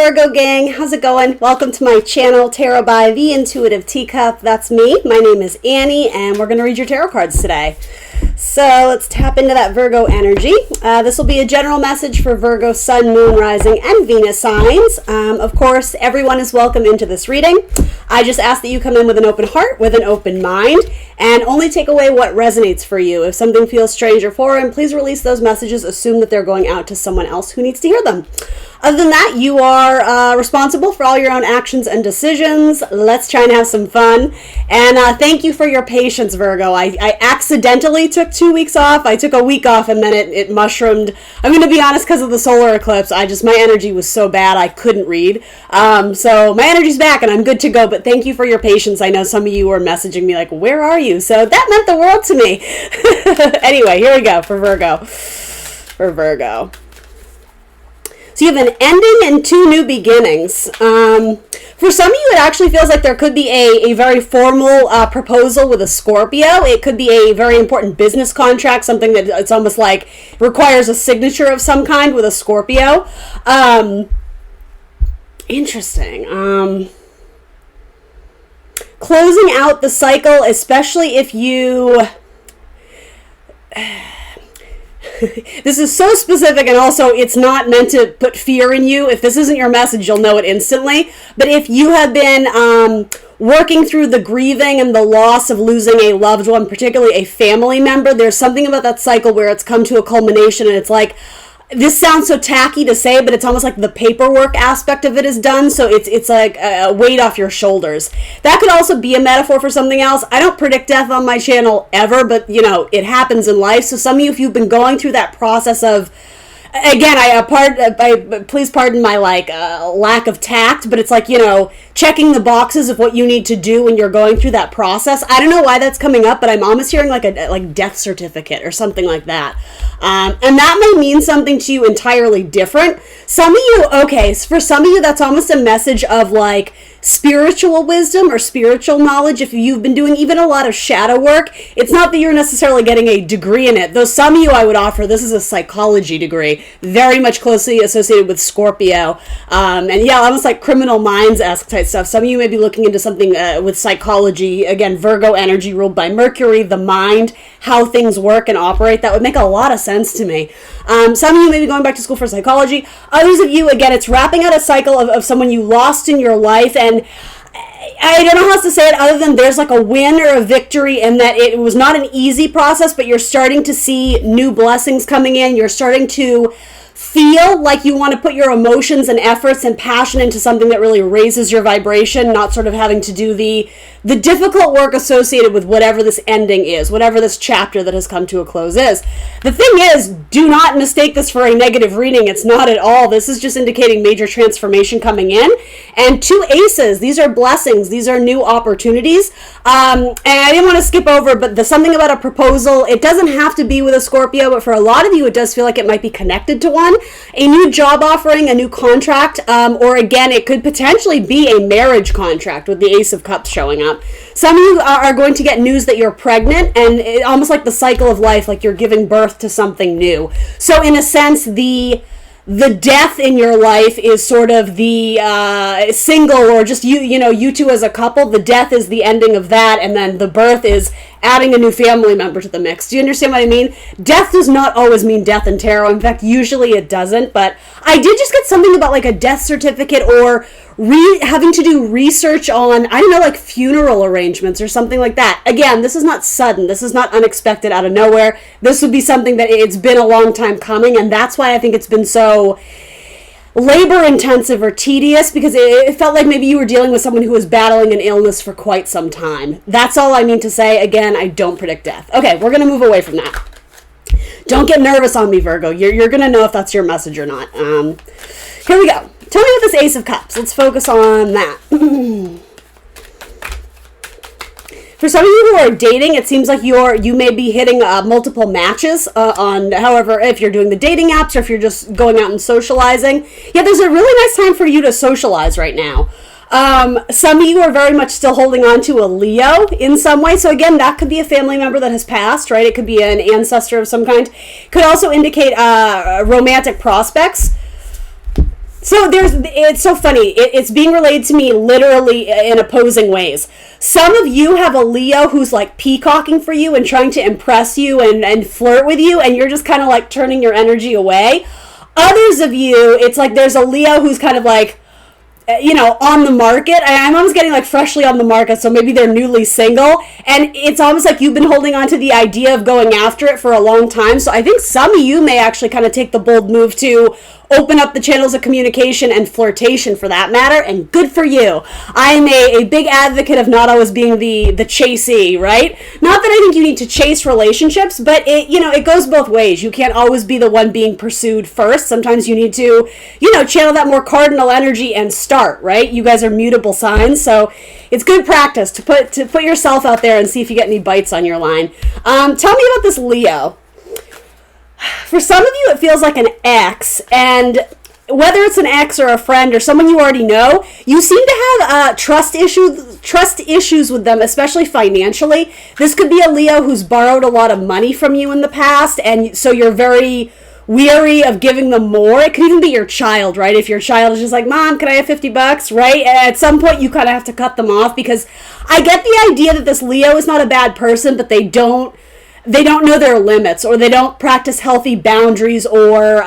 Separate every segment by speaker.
Speaker 1: Virgo gang, how's it going? Welcome to my channel, Tarot by the Intuitive Teacup. That's me. My name is Annie, and we're going to read your tarot cards today. So let's tap into that Virgo energy. This will be a general message for Virgo, Sun, Moon, Rising, and Venus signs. Of course, everyone is welcome into this reading. I just ask that you come in with an open heart, with an open mind, and only take away what resonates for you. If something feels strange or foreign, please release those messages. Assume that they're going out to someone else who needs to hear them. Other than that, you are responsible for all your own actions and decisions. Let's try and have some fun. And thank you for your patience, Virgo. I accidentally took 2 weeks off. I took a week off and then it mushroomed. I'm going to be honest, because of the solar eclipse, my energy was so bad I couldn't read. So my energy's back and I'm good to go. But thank you for your patience. I know some of you were messaging me like, where are you? So that meant the world to me. Anyway, here we go for Virgo. So you have an ending and two new beginnings. For some of you, it actually feels like there could be a very formal proposal with a Scorpio. It could be a very important business contract, something that it's almost like requires a signature of some kind with a Scorpio. Interesting. Closing out the cycle, especially if you... This is so specific, and also it's not meant to put fear in you. If this isn't your message, you'll know it instantly. But if you have been working through the grieving and the loss of losing a loved one, particularly a family member, there's something about that cycle where it's come to a culmination, and it's like, this sounds so tacky to say, but it's almost like the paperwork aspect of it is done, so it's like a weight off your shoulders. That could also be a metaphor for something else. I don't predict death on my channel ever, but, you know, it happens in life. So some of you, if you've been going through that process of, again, please pardon my lack of tact, but it's like, you know, checking the boxes of what you need to do when you're going through that process. I don't know why that's coming up, but I'm almost hearing like a death certificate or something like that. And that may mean something to you entirely different. Some of you, for some of you, that's almost a message of like spiritual wisdom or spiritual knowledge. If you've been doing even a lot of shadow work, it's not that you're necessarily getting a degree in it, though some of you I would offer this is a psychology degree, very much closely associated with Scorpio, and yeah, almost like Criminal Minds-esque type stuff. Some of you may be looking into something with psychology, again, Virgo energy ruled by Mercury, the mind, how things work and operate. That would make a lot of sense to me. Some of you may be going back to school for psychology. Others of you, again, it's wrapping out a cycle of someone you lost in your life, and I don't know how else to say it other than there's like a win or a victory in that it was not an easy process, but you're starting to see new blessings coming in. You're starting to feel like you want to put your emotions and efforts and passion into something that really raises your vibration, not sort of having to do the difficult work associated with whatever this ending is, whatever this chapter that has come to a close is. The thing is, do not mistake this for a negative reading. It's not at all. This is just indicating major transformation coming in. And two aces, these are blessings. These are new opportunities. And I didn't want to skip over, but the something about a proposal, it doesn't have to be with a Scorpio, but for a lot of you, it does feel like it might be connected to one. A new job offering, a new contract, or again, it could potentially be a marriage contract with the Ace of Cups showing up. Some of you are going to get news that you're pregnant, and almost like the cycle of life, like you're giving birth to something new. So in a sense, the death in your life is sort of the single, or just you two as a couple. The death is the ending of that, and then the birth is adding a new family member to the mix. Do you understand what I mean? Death does not always mean death in tarot. In fact, usually it doesn't. But I did just get something about like a death certificate or having to do research on, I don't know, like funeral arrangements or something like that. Again, this is not sudden. This is not unexpected out of nowhere. This would be something that it's been a long time coming, and that's why I think it's been so labor intensive or tedious, because it felt like maybe you were dealing with someone who was battling an illness for quite some time. That's all I mean to say. Again, I don't predict death. Okay, we're going to move away from that. Don't get nervous on me, Virgo. You're going to know if that's your message or not. Here we go. Tell me about this Ace of Cups. Let's focus on that. For some of you who are dating, it seems like you may be hitting multiple matches on, however, if you're doing the dating apps or if you're just going out and socializing. Yeah, there's a really nice time for you to socialize right now. Some of you are very much still holding on to a Leo in some way. So again, that could be a family member that has passed, right? It could be an ancestor of some kind. Could also indicate romantic prospects. So it's so funny. It's being relayed to me literally in opposing ways. Some of you have a Leo who's like peacocking for you and trying to impress you and flirt with you, and you're just kind of like turning your energy away. Others of you, it's like there's a Leo who's kind of like, on the market. I'm almost getting like freshly on the market, so maybe they're newly single, and it's almost like you've been holding on to the idea of going after it for a long time. So I think some of you may actually kind of take the bold move to open up the channels of communication and flirtation for that matter, and good for you. I'm a big advocate of not always being the chasee, right? Not that I think you need to chase relationships, but it goes both ways. You can't always be the one being pursued first. Sometimes you need to, channel that more cardinal energy and start, right? You guys are mutable signs, so it's good practice to put yourself out there and see if you get any bites on your line. Tell me about this Leo. For some of you, it feels like an ex, and whether it's an ex or a friend or someone you already know, you seem to have trust issues with them, especially financially. This could be a Leo who's borrowed a lot of money from you in the past, and so you're very weary of giving them more. It could even be your child, right? If your child is just like, Mom, can I have $50, right? And at some point, you kind of have to cut them off, because I get the idea that this Leo is not a bad person, but they don't know their limits, or they don't practice healthy boundaries, or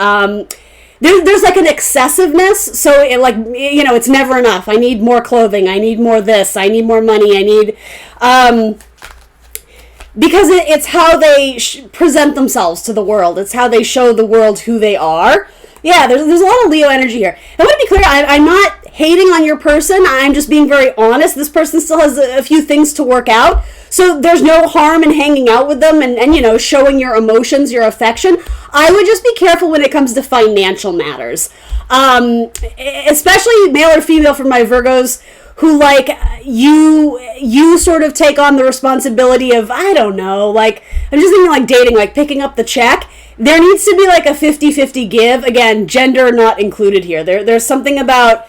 Speaker 1: there's like an excessiveness. So it's never enough. I need more clothing. I need more this. I need more money. I need because it's how they present themselves to the world. It's how they show the world who they are. Yeah, there's a lot of Leo energy here. I want to be clear, I'm not hating on your person. I'm just being very honest. This person still has a few things to work out. So there's no harm in hanging out with them and showing your emotions, your affection. I would just be careful when it comes to financial matters. Especially male or female for my Virgos who you sort of take on the responsibility of, I don't know, like, I'm just thinking like dating, like picking up the check. There needs to be like a 50-50 give. Again, gender not included here. There's something about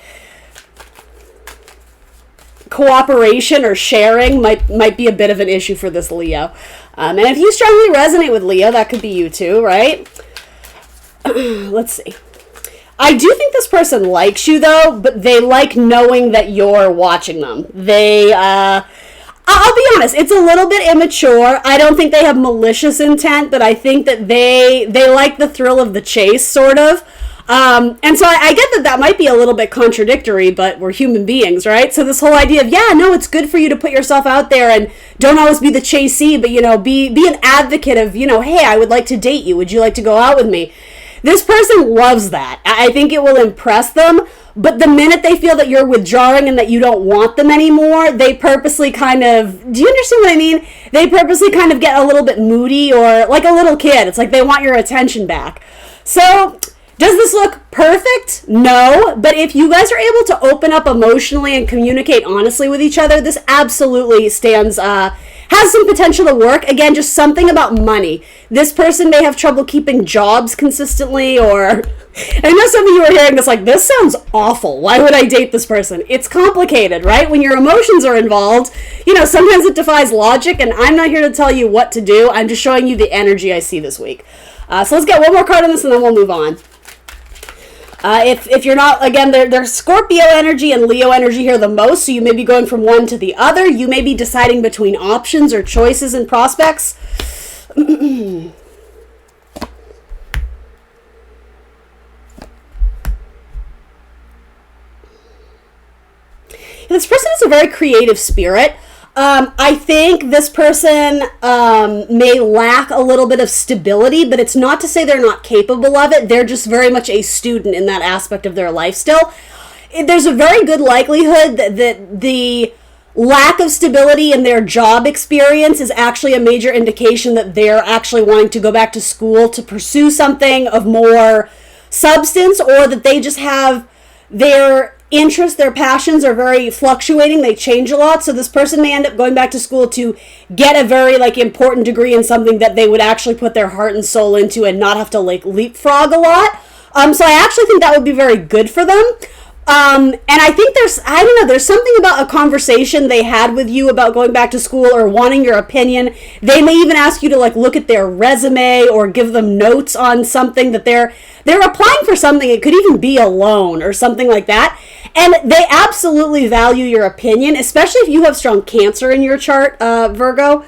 Speaker 1: cooperation or sharing might be a bit of an issue for this Leo. And if you strongly resonate with Leo, that could be you too, right? Let's see. I do think this person likes you though, but they like knowing that you're watching them. I'll be honest, it's a little bit immature. I don't think they have malicious intent, but I think that they like the thrill of the chase, sort of. And so I get that might be a little bit contradictory, but we're human beings, right? So this whole idea of, it's good for you to put yourself out there and don't always be the chasee, but, be an advocate of, hey, I would like to date you. Would you like to go out with me? This person loves that. I think it will impress them, but the minute they feel that you're withdrawing and that you don't want them anymore, they purposely kind of, do you understand what I mean? They purposely kind of get a little bit moody, or like a little kid. It's like they want your attention back. So does this look perfect? No, but if you guys are able to open up emotionally and communicate honestly with each other, this absolutely has some potential to work. Again, just something about money. This person may have trouble keeping jobs consistently, or I know some of you are hearing this like, this sounds awful. Why would I date this person? It's complicated, right? When your emotions are involved, sometimes it defies logic, and I'm not here to tell you what to do. I'm just showing you the energy I see this week. So let's get one more card on this and then we'll move on. If you're not, again, there's Scorpio energy and Leo energy here the most, so you may be going from one to the other. You may be deciding between options or choices and prospects. This person is a very creative spirit. I think this person may lack a little bit of stability, but it's not to say they're not capable of it. They're just very much a student in that aspect of their life still. There's a very good likelihood that the lack of stability in their job experience is actually a major indication that they're actually wanting to go back to school to pursue something of more substance, or that they just have their interests, their passions are very fluctuating. They change a lot. So this person may end up going back to school to get a very important degree in something that they would actually put their heart and soul into and not have to leapfrog a lot. So I actually think that would be very good for them. And I think I don't know, there's something about a conversation they had with you about going back to school or wanting your opinion. They may even ask you to like look at their resume or give them notes on something that they're applying for something. It could even be a loan or something like that. And they absolutely value your opinion, especially if you have strong Cancer in your chart, Virgo.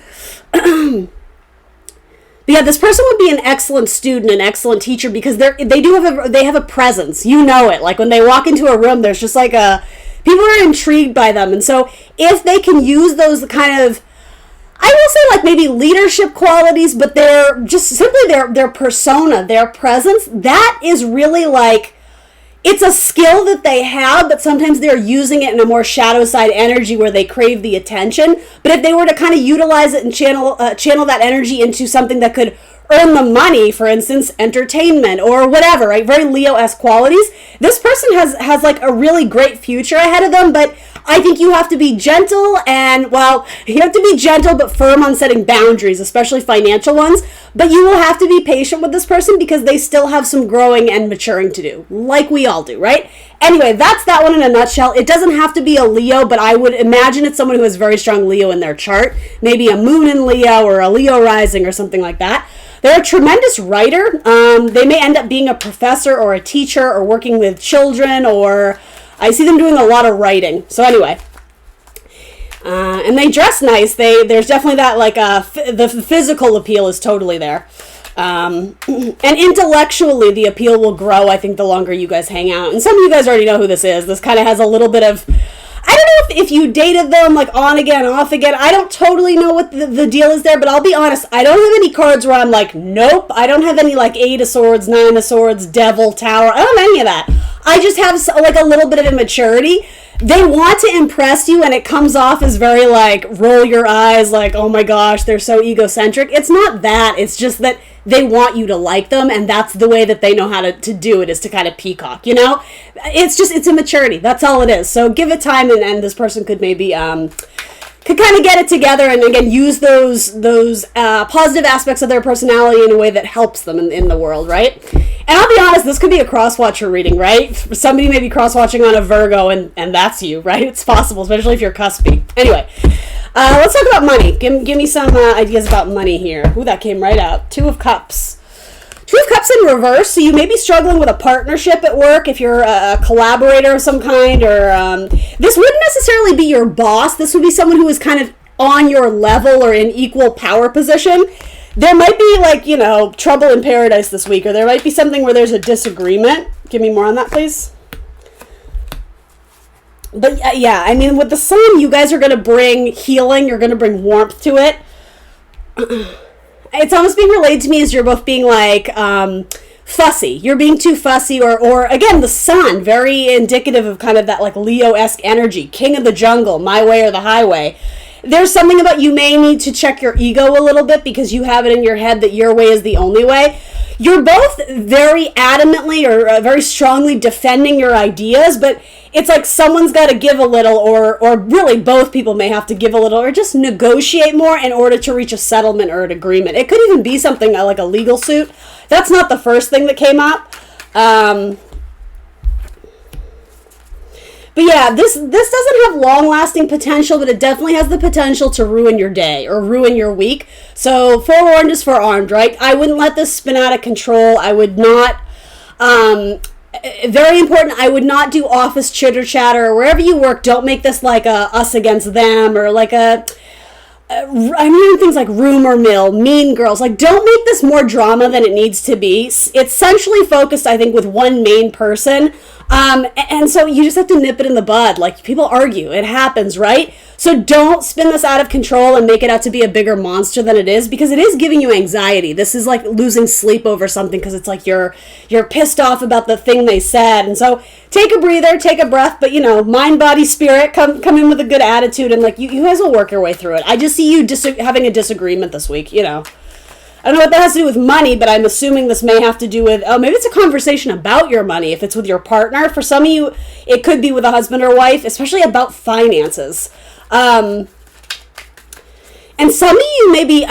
Speaker 1: Yeah, this person would be an excellent student, an excellent teacher, because they have a presence. You know it. Like when they walk into a room, there's just like people are intrigued by them. And so if they can use those kind of, I will say like maybe leadership qualities, but they're just simply their persona, their presence, that is really like, it's a skill that they have, but sometimes they're using it in a more shadow side energy where they crave the attention. But if they were to kind of utilize it and channel that energy into something that could earn them money, for instance, entertainment or whatever, right? Very Leo-esque qualities. This person has like a really great future ahead of them, but I think you have to be gentle and, well, you have to be gentle but firm on setting boundaries, especially financial ones. But you will have to be patient with this person because they still have some growing and maturing to do, like we all do, right? Anyway, that's that one in a nutshell. It doesn't have to be a Leo, but I would imagine it's someone who has very strong Leo in their chart. Maybe a moon in Leo or a Leo rising or something like that. They're a tremendous writer. They may end up being a professor or a teacher or working with children, or I see them doing a lot of writing. So anyway, and they dress nice. There's definitely that like the physical appeal is totally there. And intellectually, the appeal will grow, I think, the longer you guys hang out. And some of you guys already know who this is. This kind of has a little bit of, I don't know if you dated them, like on again, off again. I don't totally know what the deal is there, but I'll be honest. I don't have any cards where I'm like, nope. I don't have any like 8 of Swords, 9 of Swords, Devil, Tower. I don't have any of that. I just have like a little bit of immaturity. They want to impress you, and it comes off as very like roll your eyes, like, oh my gosh, they're so egocentric. It's not that. It's just that they want you to like them, and that's the way that they know how to do it, is to kind of peacock, you know? It's immaturity. That's all it is. So give it time, and this person could maybe could kind of get it together and again use those positive aspects of their personality in a way that helps them in the world, right? And I'll be honest, this could be a cross-watcher reading, right? Somebody may be cross-watching on a Virgo, and that's you, right? It's possible, especially if you're cuspy. Anyway, let's talk about money. Give me some ideas about money here. Ooh, that came right up. 2 of Cups. 2 of Cups in reverse, so you may be struggling with a partnership at work if you're a collaborator of some kind, or this wouldn't necessarily be your boss. This would be someone who is kind of on your level or in equal power position. There might be, like, you know, trouble in paradise this week, or there might be something where there's a disagreement. Give me more on that, please. But, yeah, I mean, with the Sun, you guys are going to bring healing. You're going to bring warmth to it. It's almost being relayed to me as you're both being, like, fussy. You're being too fussy, or again, the Sun, very indicative of kind of that, like, Leo-esque energy. King of the jungle, my way or the highway. There's something about you may need to check your ego a little bit because you have it in your head that your way is the only way. You're both very adamantly or very strongly defending your ideas, but it's like someone's got to give a little, or really both people may have to give a little, or just negotiate more in order to reach a settlement or an agreement. It could even be something like a legal suit. That's not the first thing that came up. But yeah, this doesn't have long-lasting potential, but it definitely has the potential to ruin your day or ruin your week. So forewarned is forearmed, right? I wouldn't let this spin out of control. I would not, very important, I would not do office chitter-chatter, or wherever you work, don't make this like a us against them, or like I'm hearing things like rumor mill, mean girls. Like, don't make this more drama than it needs to be. It's centrally focused, I think, with one main person. And so you just have to nip it in the bud. Like, people argue. It happens, right? So don't spin this out of control and make it out to be a bigger monster than it is, because it is giving you anxiety. This is like losing sleep over something because it's like you're pissed off about the thing they said. And so take a breather, take a breath, but, you know, mind, body, spirit, come in with a good attitude, and, like, you guys will work your way through it. I just see you having a disagreement this week, you know. I don't know what that has to do with money, but I'm assuming this may have to do with, maybe it's a conversation about your money. If it's with your partner, for some of you, it could be with a husband or wife, especially about finances. And And some of you maybe,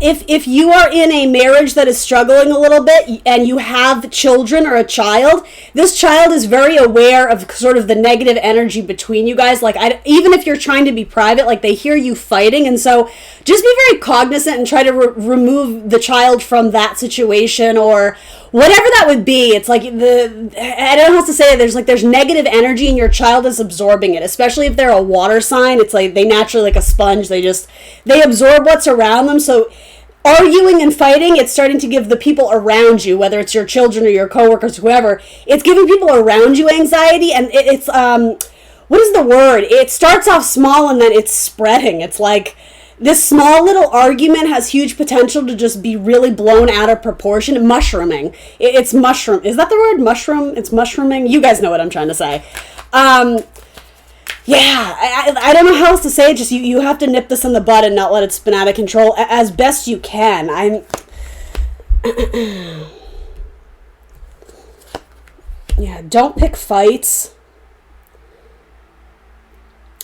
Speaker 1: if you are in a marriage that is struggling a little bit and you have children or a child, this child is very aware of sort of the negative energy between you guys. Like, even if you're trying to be private, like, they hear you fighting. And so just be very cognizant and try to remove the child from that situation or whatever that would be. It's like I don't know how to say it. There's negative energy and your child is absorbing it, especially if they're a water sign. It's like they naturally, like a sponge, they absorb what's around them. So arguing and fighting, it's starting to give the people around you, whether it's your children or your coworkers, whoever, it's giving people around you anxiety. And it's what is the word? It starts off small and then it's spreading. It's like this small little argument has huge potential to just be really blown out of proportion. Mushrooming. It's mushroom. Is that the word? Mushroom? It's mushrooming. You guys know what I'm trying to say. Yeah, I don't know how else to say it. Just you have to nip this in the bud and not let it spin out of control as best you can. Yeah, don't pick fights.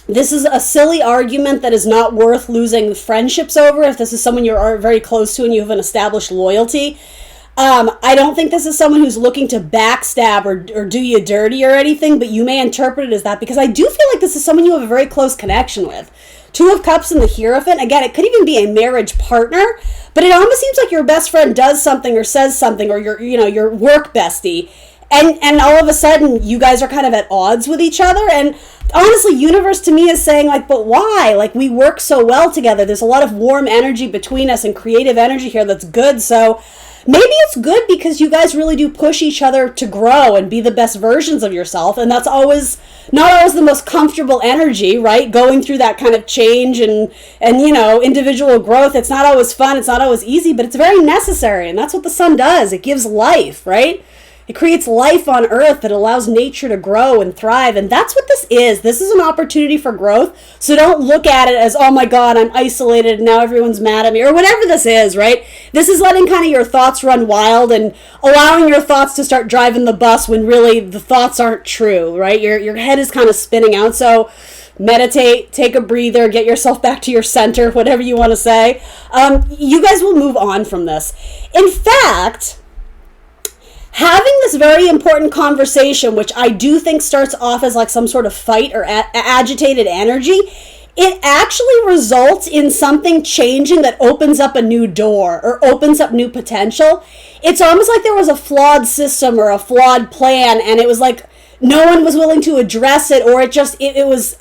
Speaker 1: This is a silly argument that is not worth losing friendships over if this is someone you're very close to and you have an established loyalty. I don't think this is someone who's looking to backstab or do you dirty or anything, but you may interpret it as that because I do feel like this is someone you have a very close connection with. Two of Cups and the Hierophant. Again, it could even be a marriage partner, but it almost seems like your best friend does something or says something or your work bestie. And all of a sudden, you guys are kind of at odds with each other. And honestly, universe to me is saying, like, but why? Like, we work so well together. There's a lot of warm energy between us and creative energy here that's good. So maybe it's good because you guys really do push each other to grow and be the best versions of yourself. And that's not always the most comfortable energy, right? Going through that kind of change and individual growth. It's not always fun. It's not always easy, but it's very necessary. And that's what the sun does. It gives life, right? It creates life on earth that allows nature to grow and thrive. And that's what this is. This is an opportunity for growth. So don't look at it as, oh my God, I'm isolated and now everyone's mad at me or whatever this is, right? This is letting kind of your thoughts run wild and allowing your thoughts to start driving the bus when really the thoughts aren't true, right? Your head is kind of spinning out. So meditate, take a breather, get yourself back to your center, whatever you want to say. You guys will move on from this. In fact, having this very important conversation, which I do think starts off as like some sort of fight or agitated energy, it actually results in something changing that opens up a new door or opens up new potential. It's almost like there was a flawed system or a flawed plan, and it was like no one was willing to address it, or it was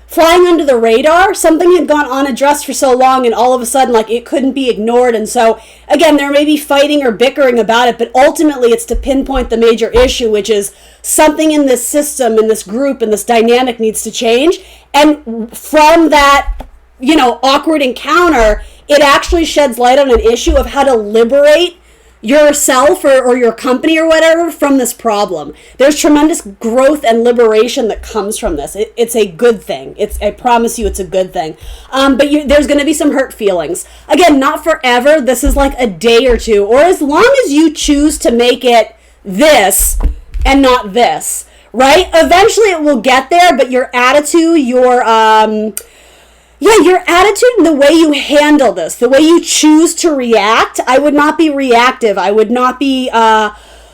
Speaker 1: flying under the radar. Something had gone unaddressed for so long and all of a sudden like it couldn't be ignored. And so again, there may be fighting or bickering about it, but ultimately it's to pinpoint the major issue, which is something in this system, in this group, in this dynamic needs to change. And from that, awkward encounter, it actually sheds light on an issue of how to liberate yourself or your company or whatever from this problem. There's tremendous growth and liberation that comes from this. It's a good thing. I promise you it's a good thing. But there's going to be some hurt feelings. Again, not forever. This is like a day or two, or as long as you choose to make it this and not this, right? Eventually it will get there, but your attitude, your attitude and the way you handle this, the way you choose to react, I would not be reactive. I would not be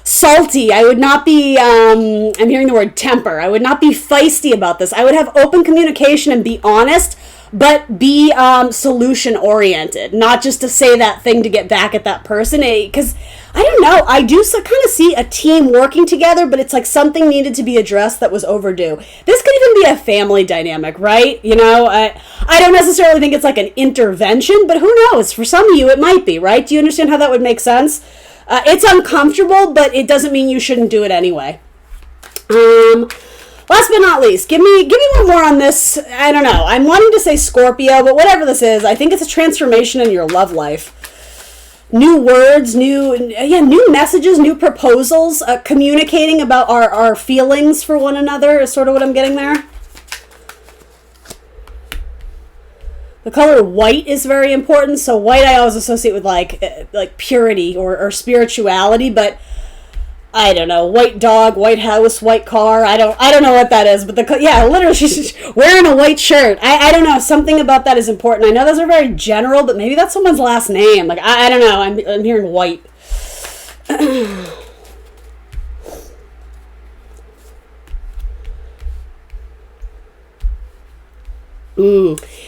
Speaker 1: salty. I would not be, I'm hearing the word temper. I would not be feisty about this. I would have open communication and be honest, but be solution oriented, not just to say that thing to get back at that person. Because I don't know, I do kind of see a team working together, but it's like something needed to be addressed that was overdue. This could even be a family dynamic, right? I don't necessarily think it's like an intervention, but who knows? For some of you, it might be, right? Do you understand how that would make sense? It's uncomfortable, but it doesn't mean you shouldn't do it anyway. Last but not least, give me one more on this. I don't know. I'm wanting to say Scorpio, but whatever this is, I think it's a transformation in your love life. New words, new messages, new proposals, communicating about our feelings for one another is sort of what I'm getting there. The color white is very important. So white I always associate with like purity or spirituality, but I don't know, white dog, white house, white car. I don't know what that is, but yeah, literally she's wearing a white shirt. I don't know, something about that is important. I know those are very general, but maybe that's someone's last name. Like, I don't know, I'm hearing white.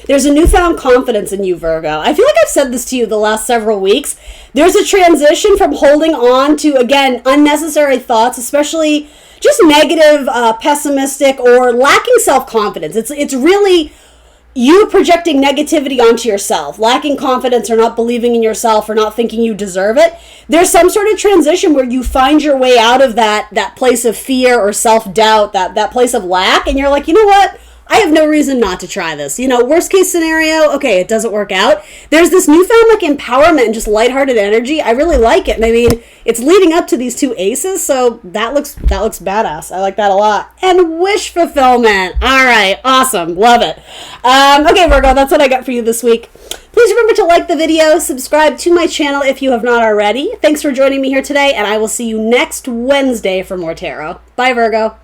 Speaker 1: There's a newfound confidence in you, Virgo. I feel like I've said this to you the last several weeks. There's a transition from holding on to, again, unnecessary thoughts, especially just negative, pessimistic, or lacking self-confidence. It's really you projecting negativity onto yourself, lacking confidence or not believing in yourself or not thinking you deserve it. There's some sort of transition where you find your way out of that place of fear or self-doubt, that place of lack, and you're like, you know what? I have no reason not to try this. You know, worst case scenario, okay, it doesn't work out. There's this newfound like empowerment and just lighthearted energy. I really like it. And I mean, it's leading up to these two aces, so that looks badass. I like that a lot. And wish fulfillment. All right, awesome. Love it. Okay, Virgo, that's what I got for you this week. Please remember to like the video, subscribe to my channel if you have not already. Thanks for joining me here today, and I will see you next Wednesday for more tarot. Bye, Virgo.